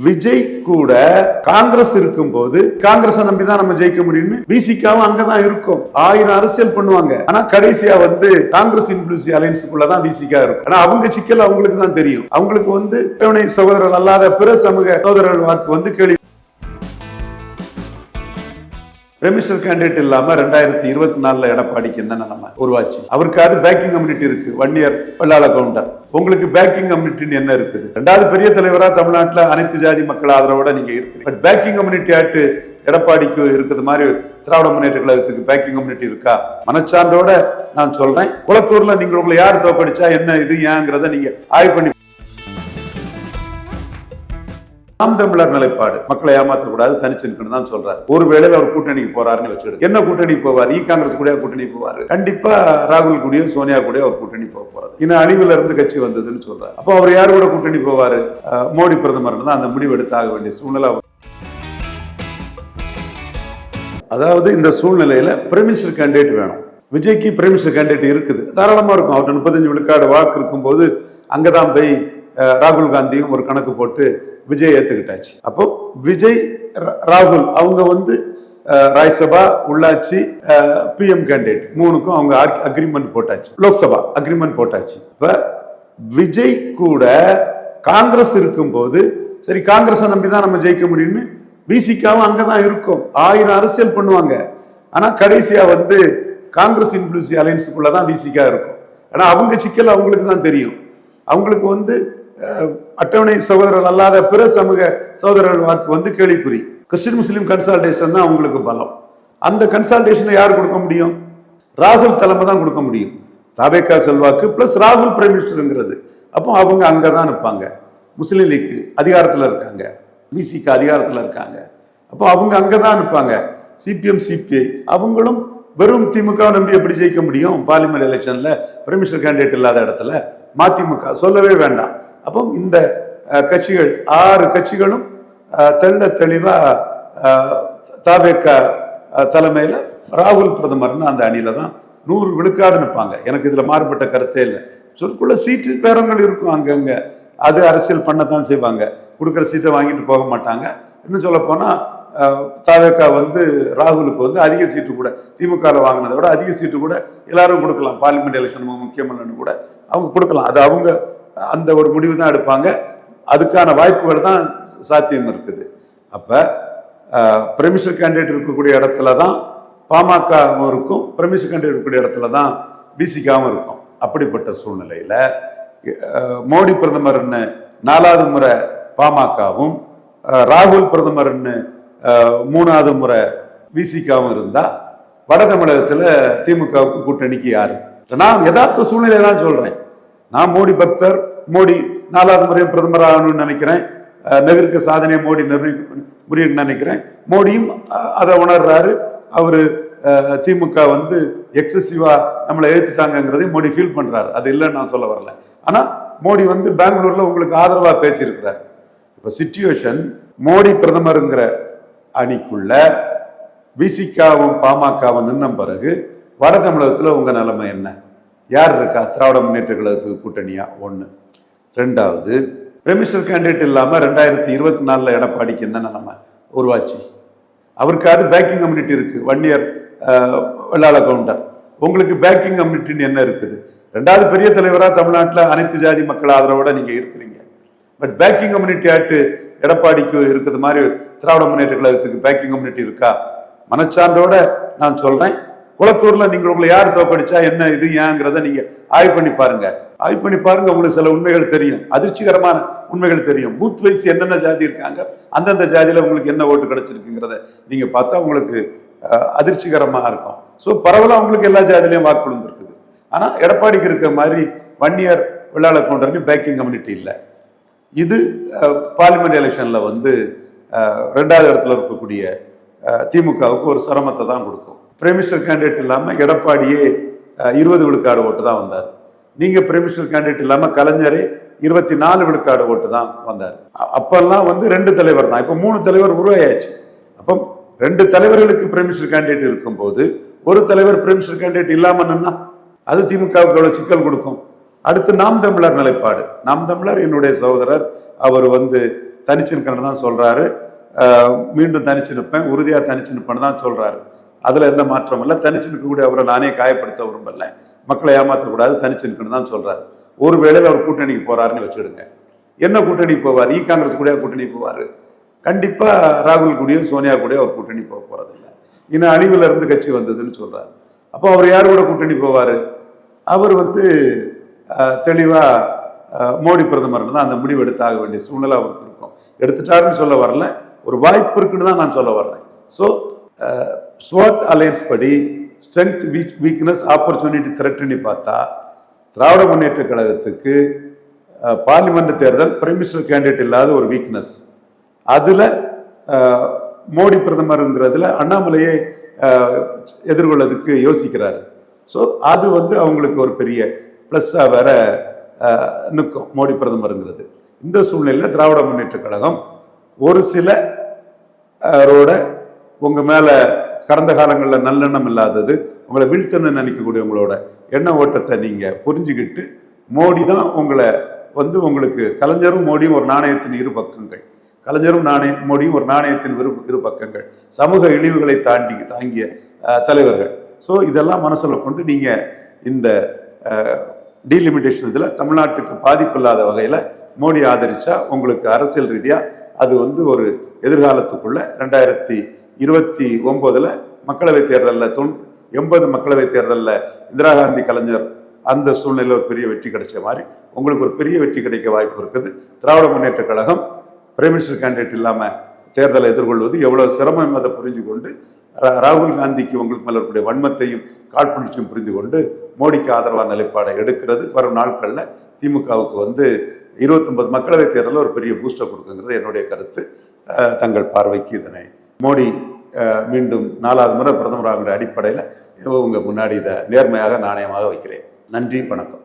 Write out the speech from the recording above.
விஜய் கூட காங்கிரஸ் இருக்கும் போது காங்கிரஸ் நம்பிதான் நம்ம ஜெயிக்க முடியும்னு பிசிகாவும் அங்கதான் இருக்கும். 1000 அரசியல் பண்ணுவாங்க. ஆனா கடைசியா காங்கிரஸ் இன்க்ளூசிவ் அலையன்ஸுக்குள்ளதான் பிசிகா இருக்கும். ஆனா அவங்க சிக்கல் அவங்களுக்கு தான் தெரியும். அவங்களுக்கு சகோதரர்கள் அல்லாத பிற சமூக சகோதரர்கள் வாக்கு கேள்வி. ரெமிஸ்டர் கேண்டிடேட் இல்லாம 2024 எடப்பாடிக்கு என்ன நிலைமை உருவாச்சு? அவருக்காவது பேக்கிங் கம்யூனிட்டி இருக்கு. 1 இயர் வெள்ளாள கவுண்டர். உங்களுக்கு பேக்கிங் கம்யூனிட்டின்னு என்ன இருக்குது? 2வது பெரிய தலைவரா தமிழ்நாட்டில் அனைத்து ஜாதி மக்கள் ஆதரவோட நீங்க இருக்கு. பட் பேக்கிங் கம்யூனிட்டி ஆட்டு எடப்பாடிக்கு இருக்குது மாதிரி திராவிட முன்னேற்ற கழகத்துக்கு பேக்கிங் கம்யூனிட்டி இருக்கா? மனச்சான்றோட நான் சொல்றேன். குளத்தூர்ல நீங்க உங்களை யார் தோப்படிச்சா என்ன இது ஏங்கிறத நீங்க ஆய்வு பண்ணி. நாம் தமிழர் நிலைப்பாடு மக்களை ஏமாற்றக்கூடாது, தனிச்சு நிற்கணும் தான் சொல்றாரு. ஒருவேளை அவர் கூட்டணிக்கு போறாருன்னு வச்சுக்கிட்டு என்ன கூட்டணி போவார்? காங்கிரஸ் கூட கூட்டணி போவாரு. கண்டிப்பா ராகுல் கூடயோ சோனியா கூட அவர் கூட்டணி போக போறாரு. இன்னும் அழிவுல இருந்து கட்சி வந்ததுன்னு சொல்றாரு. அப்போ அவர் யாரு கூட கூட்டணி போவாரு? மோடி பிரதமர் தான் அந்த முடிவு எடுத்தாக வேண்டிய சூழ்நிலை. அதாவது இந்த சூழ்நிலையில பிரைம் மினிஸ்டர் கேண்டிடேட் வேணும். விஜய்க்கு பிரைம் மினிஸ்டர் கேண்டிடேட் இருக்குது, தாராளமா இருக்கும். அவர்கிட்ட 35 விழுக்காடு வாக்கு இருக்கும் போது அங்கதான் போய் ராகுல் காந்தியும் ஒரு கணக்கு போட்டு விஜய் ஏத்துக்கிட்டாச்சு. அப்போ விஜய் ராகுல் அவங்க ராஜ்யசபா, உள்ளாட்சி, பிஎம் கேண்டிடேட் 3க்கும் அவங்க அக்ரிமெண்ட் போட்டாச்சு. லோக்சபா அக்ரிமெண்ட் போட்டாச்சு. இப்ப விஜய் கூட காங்கிரஸ் இருக்கும் போது சரி காங்கிரஸ் நம்பிதான் நம்ம ஜெயிக்க முடியும்னு பிசிகாவும் அங்கதான் இருக்கும். 1000 அரசியல் பண்ணுவாங்க. ஆனா கடைசியா காங்கிரஸ் இன்க்ளூசிவ் அலையன்ஸுக்குள்ளதான் பிசிகா இருக்கும். ஆனா அவங்க சிக்கல் அவங்களுக்கு தான் தெரியும். அவங்களுக்கு அட்டவணை சகோதரர்கள் அல்லாத பிற சமூக சகோதரர்கள் வாக்கு கேள்விக்குறி. கிறிஸ்டின் முஸ்லீம் கன்சல்டேஷன் தான் அவங்களுக்கு பலம். அந்த கன்சல்டேஷனை யார் கொடுக்க முடியும்? ராகுல் தலைமை தான் கொடுக்க முடியும். தாவேகா செல்வாக்கு பிளஸ் ராகுல் பிரைம் மினிஸ்டருங்கிறது. அப்போ அவங்க அங்கதான் நிற்பாங்க. முஸ்லீம் லீக் அதிகாரத்தில் இருக்காங்க, பிசிக்கு அதிகாரத்தில் இருக்காங்க. அப்போ அவங்க அங்கதான் நிற்பாங்க. சிபிஎம் சிபிஐ அவங்களும் வெறும் திமுக நம்பி எப்படி ஜெயிக்க முடியும்? பார்லிமெண்ட் எலெக்ஷன்ல பிரைம் மினிஸ்டர் கேண்டிடேட் இல்லாத இடத்துல மதிமுக சொல்லவே வேண்டாம். அப்போ இந்த கட்சிகள் 6 கட்சிகளும் தெளிவா தாவேகா தலைமையில ராகுல் பிரதமர்னு அந்த அணியில தான் 100 விழுக்காடு நிற்பாங்க. எனக்கு இதுல மாறுபட்ட கருத்தே இல்லை. சொல்லுக்குள்ள சீட்டு பேரங்கள் இருக்கும் அங்கங்க. அது அரசியல் பண்ணத்தான் செய்வாங்க. கொடுக்குற சீட்டை வாங்கிட்டு போக மாட்டாங்க. இன்னும் சொல்ல போனா தாவேகா ராகுலுக்கு அதிக சீட்டு கூட திமுகவில் வாங்கினதை விட அதிக சீட்டு கூட எல்லாரும் கொடுக்கலாம். பார்லிமெண்ட் எலெக்ஷன் முக்கியமல்லன்னு கூட அவங்க கொடுக்கலாம். அது அவங்க அந்த ஒரு முடிவு தான் எடுப்பாங்க. அதுக்கான வாய்ப்புகள் தான் சாத்தியம் இருக்குது. அப்ப பிரைம் மினிஸ்டர் கேண்டிடேட் இருக்கக்கூடிய இடத்துல தான் பாமகவும் இருக்கும், பிரைம் மினிஸ்டர் கேண்டிடேட் இருக்கக்கூடிய இடத்துல தான் பிசிகாவும் இருக்கும். அப்படிப்பட்ட சூழ்நிலையில மோடி பிரதமர்னு 4வது முறை பாமகவும் ராகுல் பிரதமர்னு 3வது முறை பிசிகாவும் இருந்தா வட தமிழகத்துல திமுகவுக்கு கூட்டணிக்கு யாரு? நான் யதார்த்த சூழ்நிலை தான் சொல்றேன். நான் மோடி பக்தர். மோடி 4வது முறையும் பிரதமர் ஆகணும்னு நினைக்கிறேன். நகருக்கு சாதனையை மோடி முடியும்னு நினைக்கிறேன். மோடியும் அதை உணர்றாரு. அவரு திமுக எக்ஸசிவா நம்மளை ஏத்துட்டாங்கிறதையும் மோடி ஃபீல் பண்றாரு. அது இல்லைன்னு நான் சொல்ல வரல. ஆனா மோடி பெங்களூர்ல உங்களுக்கு ஆதரவா பேசியிருக்கிறார். இப்ப சிச்சுவேஷன் மோடி பிரதமருங்கிற அணிக்குள்ள பிசிகாவும் பாமகவும் நின்ன பிறகு வட தமிழகத்துல உங்க நிலைமை என்ன? யார் இருக்கா திராவிட முன்னேற்ற கழகத்துக்கு கூட்டணியா? 1. 2வது பிரைம் மினிஸ்டர் கேண்டிடேட் இல்லாம 2024 எடப்பாடிக்கு என்ன நிலைமை உருவாச்சு? அவருக்காவது பேக்கிங் கம்யூனிட்டி இருக்கு. 1 இயர் வெள்ளாள கவுண்டர். உங்களுக்கு பேக்கிங் கம்யூனிட்டின்னு என்ன இருக்குது? 2வது பெரிய தலைவரா தமிழ்நாட்டில் அனைத்து ஜாதி மக்கள் ஆதரவோட நீங்க இருக்கிறீங்க. பட் பேக்கிங் கம்யூனிட்டி ஆட்டு எடப்பாடிக்கு இருக்குது மாதிரி திராவிட முன்னேற்ற கழகத்துக்கு பேக்கிங் கம்யூனிட்டி இருக்கா? மனச்சான்றோட நான் சொல்றேன். குளத்தூர்ல நீங்க உங்களை யார் தோப்படிச்சா என்ன இது ஏங்கிறத நீங்க ஆய்வு பண்ணி பாருங்க. ஆய்வு பண்ணி பாருங்க. உங்களுக்கு சில உண்மைகள் தெரியும், அதிர்ச்சிகரமான உண்மைகள் தெரியும். பூத் வைஸ் என்னென்ன ஜாதி இருக்காங்க, அந்தந்த ஜாதியில உங்களுக்கு என்ன ஓட்டு கிடைச்சிருக்குங்கிறத நீங்க பார்த்தா உங்களுக்கு அதிர்ச்சிகரமா இருக்கும். ஸோ பரவலா உங்களுக்கு எல்லா ஜாதியிலையும் வாக்கு விழுந்திருக்குது. ஆனா எடப்பாடிக்கு இருக்க மாதிரி 1 இயர் வெள்ளாள கவுண்டர்னு பேக்கிங் கம்யூனிட்டி இல்லை. இது பார்லிமெண்ட் எலெக்ஷன்ல 2வது இடத்துல இருக்கக்கூடிய திமுகவுக்கு ஒரு சிரமத்தை தான் கொடுக்கும். பிரைம் மினிஸ்டர் கேண்டிடேட் இல்லாம எடப்பாடியே 20 விழுக்காடு ஓட்டு தான் வந்தார். நீங்க பிரைம் மினிஸ்டர் கேண்டிடேட் இல்லாம கலைஞரே 24 விழுக்காடு ஓட்டு தான் வந்தார். அப்பெல்லாம் 2 தலைவர் தான். இப்ப 3 தலைவர் உருவாயாச்சு. அப்போ 2 தலைவர்களுக்கு பிரைம் மினிஸ்டர் கேண்டிடேட் இருக்கும் போது ஒரு தலைவர் பிரைம் மினிஸ்டர் கேண்டிடேட் இல்லாமன்னா அது திமுகவுக்கு எவ்வளவு சிக்கல் கொடுக்கும். அடுத்து நாம் தமிழர் நிலைப்பாடு. நாம் தமிழர் என்னுடைய சகோதரர். அவர் தனிச்சு நிற்கிறேன்னு தான் சொல்றாரு. மீண்டும் தனிச்சு நிற்பேன், உறுதியாக தனிச்சு நிற்பேன்னு தான் சொல்றாரு. அதுல எந்த மாற்றம் இல்லை. தனிச்சு நிற்கக்கூடிய அவரை நானே காயப்படுத்த விரும்பல, மக்களை ஏமாற்றக்கூடாது, தனிச்சு நிற்கணும் தான் சொல்றாரு. ஒரு வேளையில் அவர் கூட்டணிக்கு போறாருன்னு வச்சுடுங்க. என்ன கூட்டணி போவார்? காங்கிரஸ் கூட கூட்டணி போவார்? கண்டிப்பா ராகுல் கூடயோ சோனியா கூடயோ அவர் கூட்டணி போக போறதில்லை. இன்னும் அழிவுல இருந்து கட்சி வந்ததுன்னு சொல்றாரு. அப்போ அவர் யார் கூட கூட்டணி போவார்? அவர் தெளிவா மோடி பிரதமர்னு தான் அந்த முடிவு எடுத்தாக வேண்டிய சூழ்நிலை அவருக்கு இருக்கும். எடுத்துட்டாருன்னு சொல்ல வரல, ஒரு வாய்ப்பு இருக்குன்னு தான் நான் சொல்ல வர்றேன். ஸோ ஸ்வாட் அலையன்ஸ் படி ஸ்ட்ரென்த், வீக்னஸ், ஆப்பர்ச்சுனிட்டி, த்ரெட்னு பார்த்தா திராவிட முன்னேற்ற கழகத்துக்கு பார்லிமெண்ட் தேர்தல் பிரைம் மினிஸ்டர் கேண்டிடேட் இல்லாத ஒரு வீக்னஸ். அதுல மோடி பிரதமருங்கிறதுல அண்ணாமலையை எதிர்கொள்ளதுக்கு யோசிக்கிறாரு. ஸோ அது அவங்களுக்கு ஒரு பெரிய பிளஸ்ஸா வேற நிற்கும் மோடி பிரதமருங்கிறது. இந்த சூழ்நிலையில் திராவிட முன்னேற்ற கழகம் ஒரு சிலரோட உங்க மேல கடந்த காலங்களில் நல்லெண்ணம் இல்லாதது, உங்களை வீழ்த்தணும்னு நினைக்கக்கூடியவங்களோட எண்ண ஓட்டத்தை நீங்க புரிஞ்சுக்கிட்டு, மோடி தான் உங்களை உங்களுக்கு கலைஞரும் மோடியும் ஒரு நாணயத்தின் இரு பக்கங்கள், கலைஞரும் மோடியும் ஒரு நாணயத்தின் இரு பக்கங்கள், சமூக இழிவுகளை தாங்கிய தலைவர்கள். ஸோ இதெல்லாம் மனசில் கொண்டு நீங்க இந்த டீலிமிட்டேஷன் இதில் தமிழ்நாட்டுக்கு பாதிப்பு இல்லாத வகையில் மோடி ஆதரிச்சா உங்களுக்கு அரசியல் ரீதியா அது ஒரு எதிர்காலத்துக்குள்ள 2029 மக்களவை தேர்தலில் 80 மக்களவை தேர்தலில் இந்திரா காந்தி கலைஞர் அந்த சூழ்நிலையில் ஒரு பெரிய வெற்றி கிடைச்ச மாதிரி உங்களுக்கு ஒரு பெரிய வெற்றி கிடைக்க வாய்ப்பு இருக்குது. Dravida Munnetra Kazhagam prime minister candidate இல்லாமல் தேர்தலை எதிர்கொள்வது எவ்வளவு சிரமம் அதை புரிஞ்சு கொண்டு, ராகுல் காந்திக்கு உங்களுக்கு மேல இருக்கக்கூடிய வன்மத்தையும் காழ்ப்புணர்ச்சியும் புரிந்து கொண்டு மோடிக்கு ஆதரவான நிலைப்பாடை எடுக்கிறது வரும் நாட்களில் திமுகவுக்கு 29 மக்களவை தேர்தலில் ஒரு பெரிய பூஸ்டர் கொடுக்குங்கிறது என்னுடைய கருத்து. தங்கள் பார்வைக்கு இதனை மோடி மீண்டும் 4வது முறை பிரதமராகிற அடிப்படையில் உங்க முன்னாடி இதை நேர்மையாக நாணயமாக வைக்கிறேன். நன்றி, வணக்கம்.